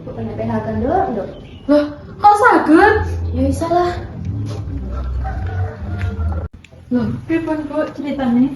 Bukan PHK doang dong. Loh, kok saged? Ya bisa lah. Loh, pripun Bu ceritanya?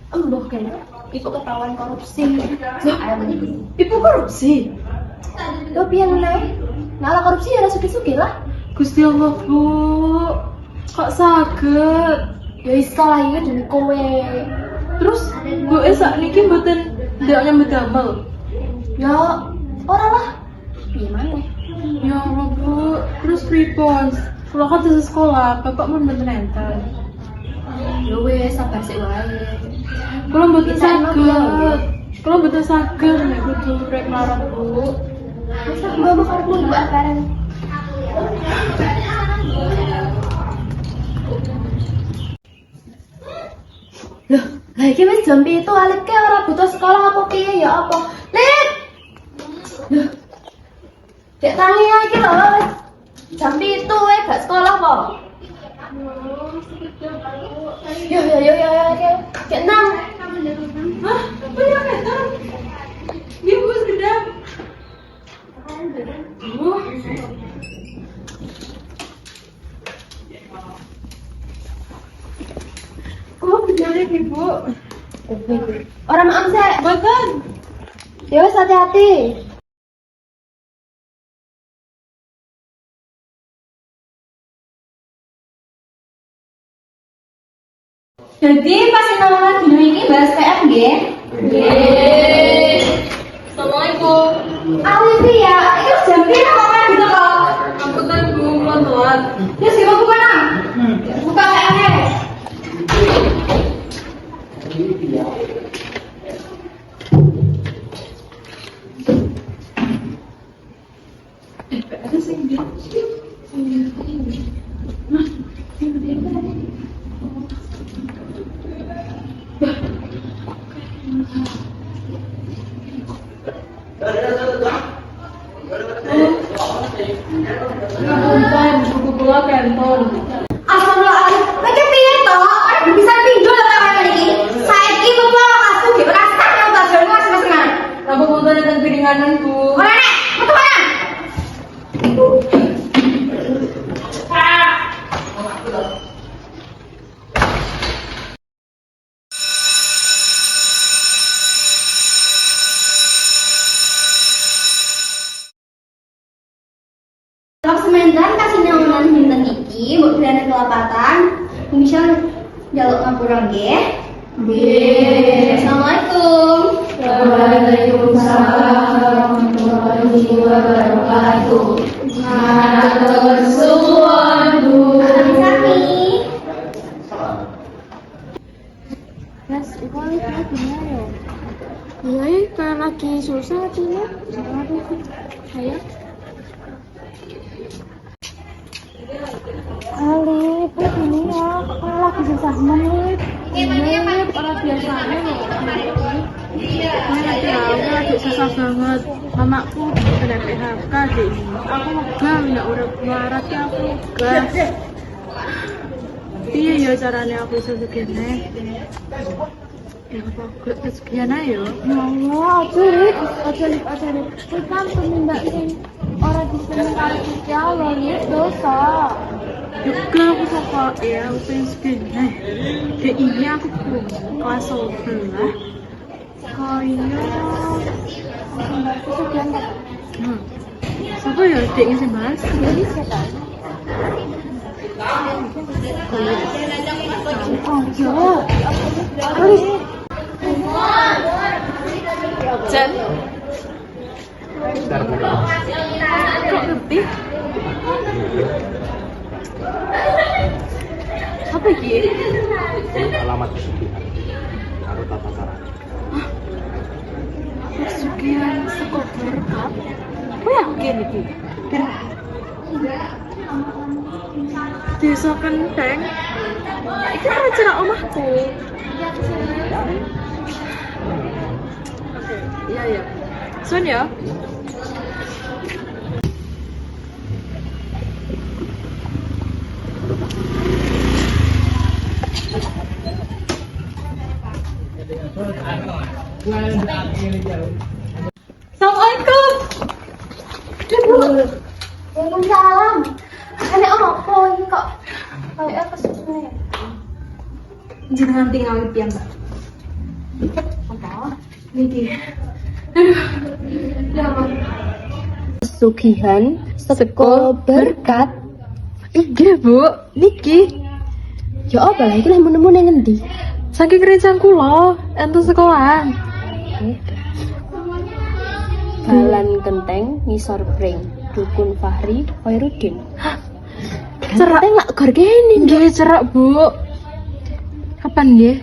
Embuh kayaknya. Ibu ketahuan korupsi. Ibu korupsi? Lo pian nih? Nah, korupsi ya suki-suki lah. Gusti Allah, Bu. Kok saged? Ya bisa lah ini demi kowe. Terus Bu sak niki mboten ndak nyambut damel. Ya, ora lah. Gimana? Ya Allah, Bu. Terus pripun? Kula kan di sekolah, Bapak mun mboten enten. Ya wes, sabar sik wae. Kula mboten Kita emang saged. ya. Kula mboten saged nek kudu rek marah, Bu. Masa mbak bakal pun mbak bareng. Loh, lah iki wis jam 7 aleke ora butuh sekolah apa piye ya apa? Lid. Loh. Dek tangi ya iki lho. Jam 7 wae gak sekolah kok. Yo kayak 6. Hah? Punya meter? Ibu segedap. Bu. Kok bedanya Ibu? Orang maaf sih. Boten. Ya wis hati-hati. Jadi pas kenalan dino ini bahas PM nggih. Nggih. Assalamualaikum. Aku ya, itu jam pira kok kan gitu kok. Ampunten Bu, kula telat. Terus gimana buka nang? Buka PM-nya. Ada sing dia. Ngapunten, buku kula kentong. Astagfirullahaladzim, lagi piye toh? Orang bisa pinjol lah kawan ini. Saiki bapak aku di perasaan yang bagian masing-masingan. Ngapunten enten piringanan, Bu. Mana nek? Metu mana? Kalau semendan kasih nyawanan dinten iki, mbok bilane kelapatan, bisa njaluk ngapura nggih. Nggih. Assalamualaikum. Waalaikumsalam warahmatullahi wabarakatuh. Matur suwun, Bu. Sami. Mas, Iko lihatnya gimana ya? Iya, kayak lagi susah hatinya. Kenapa sih? Saya? Alip, ini ya, kalau lagi susah menit. Iya, orang biasanya loh. Aku lagi susah banget. Mamaku kena PHK deh. Aku megang, nggak udah melarat ya aku gas. Iya ya caranya aku bisa segini. Ya apa gue kesekian ayo. Ya Allah, ajaib. Kita kan pemindah sing orang di sini kali kita lagi dosa. Juga aku sapa ya, aku pengen segini. Dek ini aku kelas 11. Kaya aku sekian tak. Siapa ya dek ini sih mas? Jadi siapa? Oh, ya. Jen. Kok lebih? Apa iki? Alamat pesugihan karo tata caranya. Pesugihan saka berkat. Apa yakin iki? Desa Kenteng. Iki kan rencana omahku. Oke, iya. Sun ya. nanti ngawit ya mbak. Apa? Niki. Pesugihan seko berkat. Iya bu, niki. Ya apa lah, itu lah nemu yang ngendi? Saking rencang kula, ento sekolah. Jalan Genteng, Ngisor Pring, Dukun Fahri, Khairuddin. Cerak Nggak gor kene. nggih cerak bu. Kapan nggih?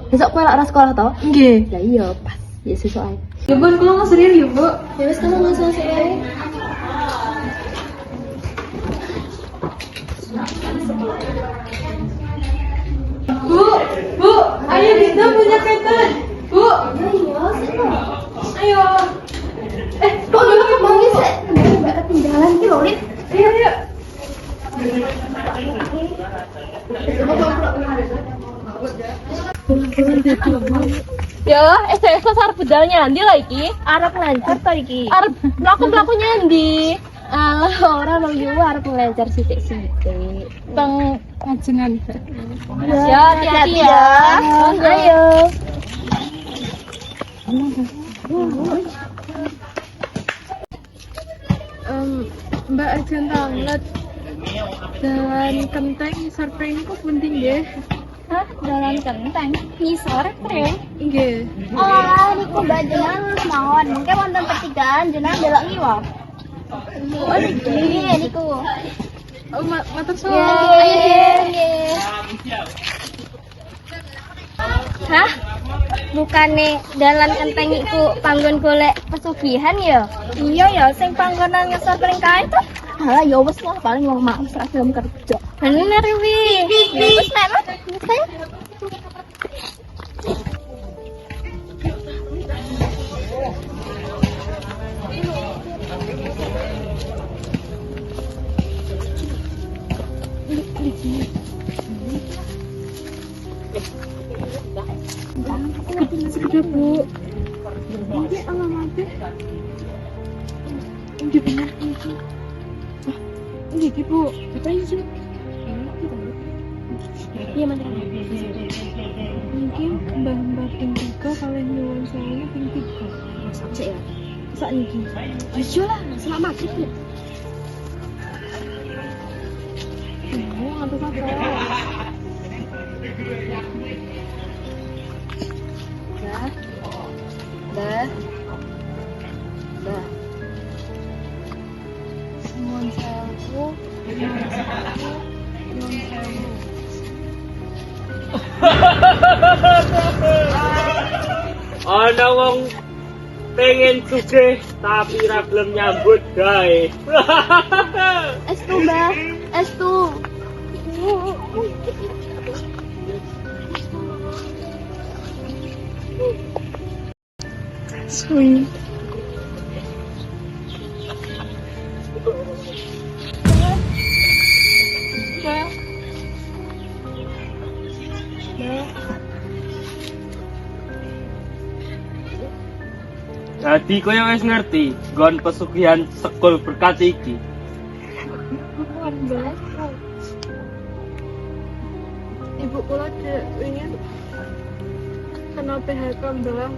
Besok kowe lak ora sekolah toh? Nggih. Lah iya, pas. Ya sesuk ae. Ya bu, kalau nggak serius ya bu. Ya wis kamu masuk ae. Bu, ayo kita punya ketan. Bu, ayo. Kok lu kemangi sih? Mbak ketinggalan ki lho, Lid. Ayo. Ya, STS arep budal nyandi lah iki. Arep ngelancar to iki. Arep mlaku-mlaku nyandi. Alah, ora nang yo arep ngelancar sithik-sithik. Teng ngajengan. Ya, hati-hati ya. Ayo. Mbak ajen tanget. Dan kenteng surprise niku penting nggih. Hah, dalan kenteng. Ngisor pring. Nggih. Oh, niku Mbak jenengan mawon. Mungkin wonten pertigaan jenengan delok ngiwa. Oh, niki niku. Oh, matur Ya, suwun. nggih. Hah? Bukannya dalan kenteng iku panggon golek pesugihan ya? Iya ya, sing panggonan ngesor pring kae tuh. Halah ya wis lah, paling wong mak wis gelem kerja. Bener wi. Ya wis nek mah. Sekedar bu. Ini alamatnya. Ini benar ini. Ini bu. Apa ini? Iya, Mas. Mungkin mbak ping 3 kalian nyuwun saya ping 3. Masak sih ya. Masak niki. Wis yo lah, selamat maghrib ya. Oh, ngantuk apa? Dah. Nyuwun sewu. Nyuwun sewu. Ana wong pengen sugih tapi ra gelem nyambut gawe. Estu, Mbak. Estu. Sweet. Dadi kowe wis ngerti nggon pesugihan sekul berkat iki. Ibu kula ingin kena PHK mbak.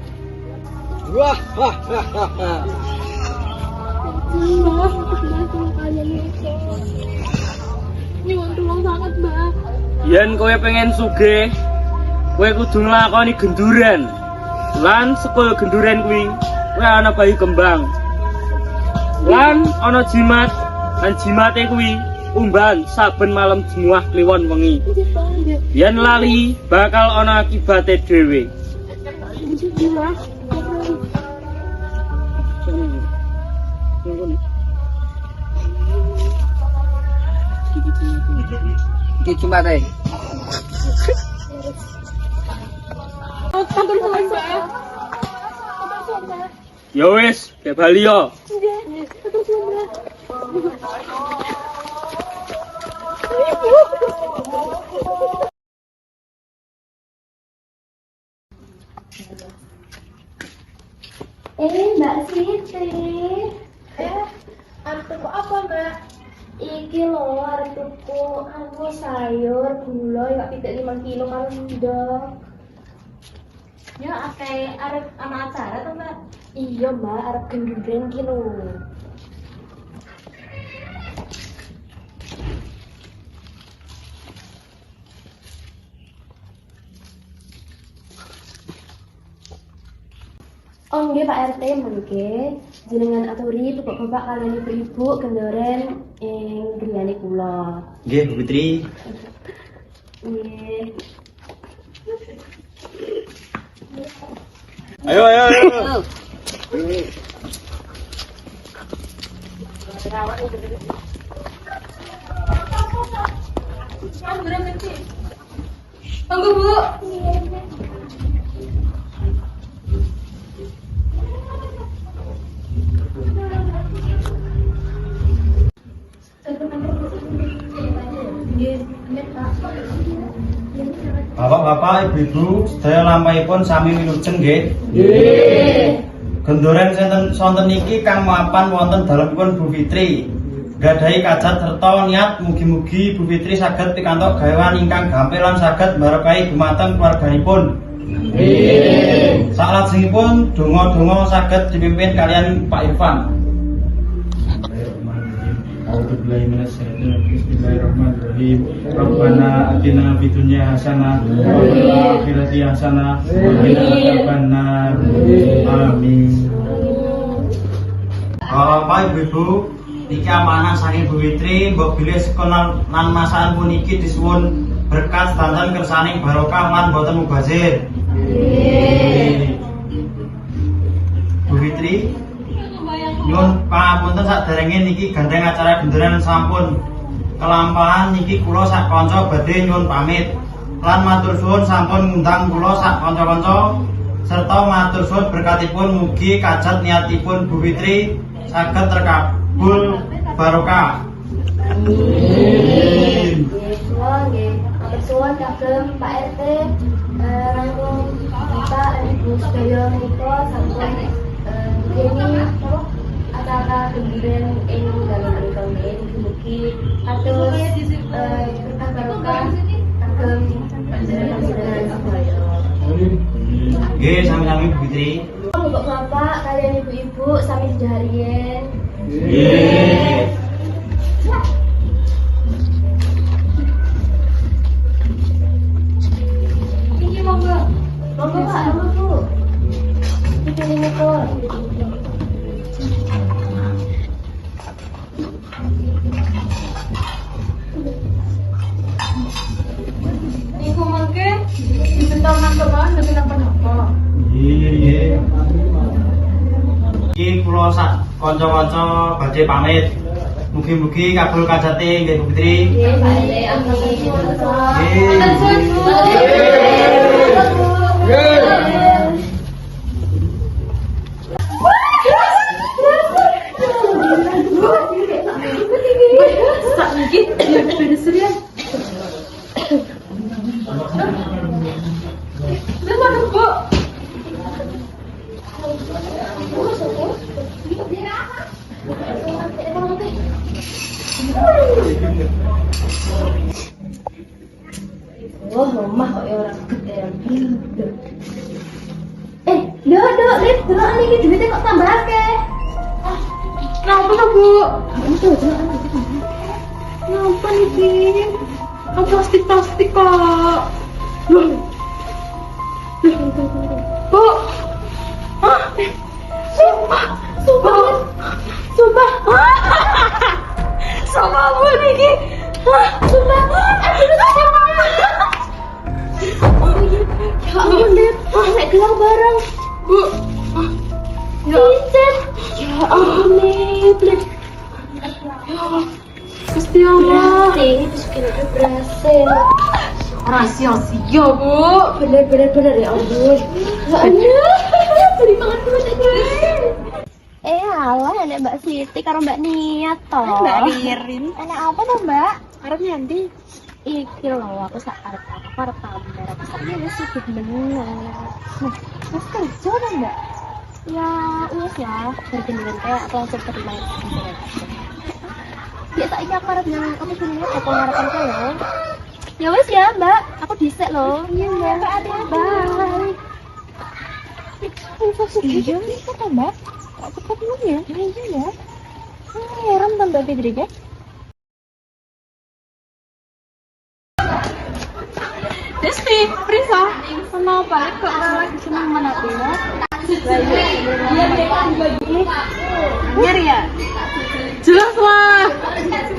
Wah. Nyuwun tulung sangat mbak. Yen kowe pengen sugih, kowe kudu nglakoni genduren. Lan sekul genduren kuwi kowe ana bayi kembang. Lan ana jimat, lan jimate kuwi umban saben malam Jumat kliwon wengi. Yen lali bakal ana akibate dhewe. Iki jumate. Ya wis, ke Bali yo. Mbak Siti. Arep tuku apa mbak? Iki lho arep tuku anu sayur, gula ya pitik 5 kilo karo sendok. Ya akeh arep ana acara to, Mbak? Iya, Mbak, arep genduren ki lho. Oh nggih Pak RT mangke jenengan aturi bapak-bapak kalian ibu-ibu gendoren ing griyane kula. Nggih, Bu Fitri. Nggih. Ayo, ayo, ayo. Tunggu, Bu. Bapak-bapak, ibu-ibu, sedaya lampahipun sami wilujeng nggih. Gendoren sonten niki kang mapan wonten dalemipun Bu Fitri. Gadahi kajat serta niat mugi-mugi Bu Fitri saged pikantuk gawean ingkang gampil lan saged mbarakahi dumateng keluarganipun. Salajengipun donga-donga saged dipimpin kalian Pak Irfan. Bismillahirrahmanirrahim. Rabbana atina fid dunya hasanah wa fil akhirati hasanah wa qina adzabannar. Amin. Bapak Ibu, niki amanah saking Bu Fitri, mbok bilih sekolah lan masakan puniki disuwun berkat sedanten kersaning barokah lan boten mubazir. Bu Fitri, nyuwun pangapunten saderenge niki gandeng acara gendoran sampun kelampahan niki kula sak kanca badhe nyuwun pamit lan matur suwun sampun ngundang kula sak kanca-kanca serta matur suwun berkatipun mugi kajat niatipun Bu Fitri saged terkabul barokah. Nggih, kula nggih matur suwun kagem Pak RT rangkung Bapak dan Ibu sedaya menika sampun ngeni acara gendoren ing dalem menika nggih mugi kados berkah barokah kagem panjenengan sedaya. Nggih, sami-sami Bu Fitri. Bapak-bapak kalian ibu-ibu sami sedaya. Nggih. Iki monggo. Monggo Pak, monggo Bu. Iki monggo. Niku mangke dibentar nang kemana dadi napa-napa. Nggih. Iki kula sak kanca-kanca badhe pamit. Mugi-mugi kabul kajate nggih Bu Fitri. Nggih, Pak RT amin. Sak niki ya beres serian. Mana Bu? Wah, rumah kok ya ora gede. Nduk, Lip, delok niki duwite kok tambah akeh. Napa to, Bu? Itu, delok Napa niki? Oh, plastik kok. Loh. Bu. Hah? Sumpah. Sama Bu niki. sumpah. Ya ampun, Lip. Nek gelang bareng. Bu. Vincent. Ya ampun, Lip. Gusti Allah. Berarti masukin itu berhasil. Rahasia-sia, Bu. Bener ya ampun. Ya beri makan dulu gue. Alah, enak Mbak Siti karo Mbak Niat toh. Mbak Ririn. Enak apa tuh Mbak? Arep nyanti. Iki loh, aku arep pamer, aku sak wis sibuk meneng. Nah, wis kerja kan Mbak? Ya, wis ya, berkenan kayak aku langsung terima. Biar tak iki aku arep nang apa jenenge toko ngarapan kaya. Ya wis ya, Mbak. Aku dhisik lho. Iya, Mbak. Bye. Iya, itu kan, Mbak. Kok cepat belum ya? Iya ya. Heran kan Mbak Fitri ya? Desti, Prisa, kenal balik kok lagi seneng menapa ya? Nyari ya? Jelas lah,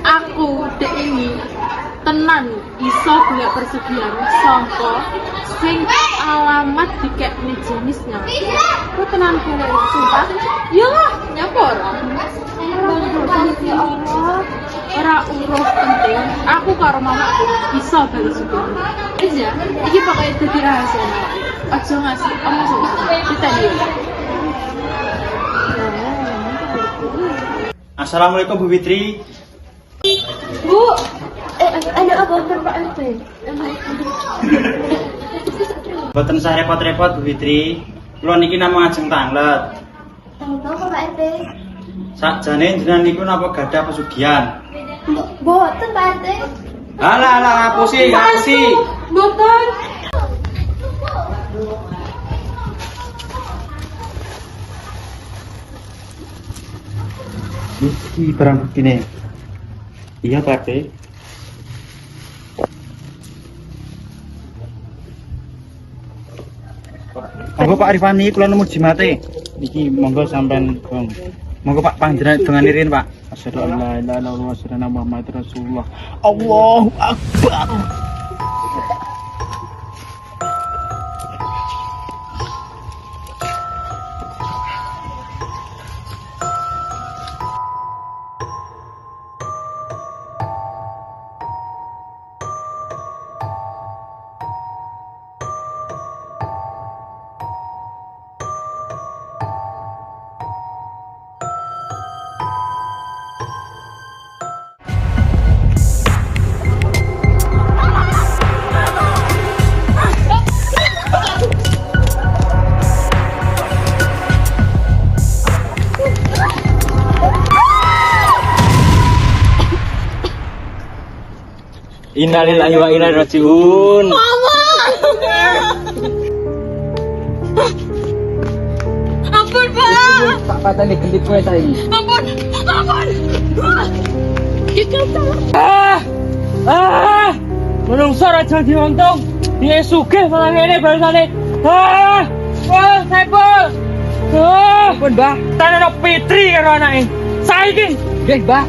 aku dek ini tenan iso golek persegian sangka sing alamat dikekne jenisnya. Ku tenan golek sumpah. Iyalah, nyapa ora? Ya Allah. Ora uruh penting, aku karo mamaku iso bali syukur. Wis ya, iki pokoke dadi rahasia. Aja ngasih omong sing kita dia. Assalamualaikum Bu Fitri. Bu, ada apa Pak RT? Boten usah repot-repot Bu Fitri. Kula niki namung ajeng tanglet. Tahu Pak RT? Sakjane jenengan niku napa gadah pesugihan? Boten Pak RT. Alah, ngapusi. Boten. Iki barang buktine. Iya Pak RT. Monggo Pak Arifani, kula nemu jimate. Iki monggo sampean Bang. Monggo Pak panjenengan donganirin Pak. Asyhadu an la ilaha illallah wa asyhadu anna Muhammadar Rasulullah. Allahu Akbar. Innalillahi wa inna ilaihi rajiun. Ampun, Pak. Pak patane gendit kowe ta iki. Ampun. Menungso raja diuntung. Dia sugih malah ngene balasane. Saipul. Ampun, Mbah. Tanah Fitri karo anake. Saiki. Nggih, Mbah.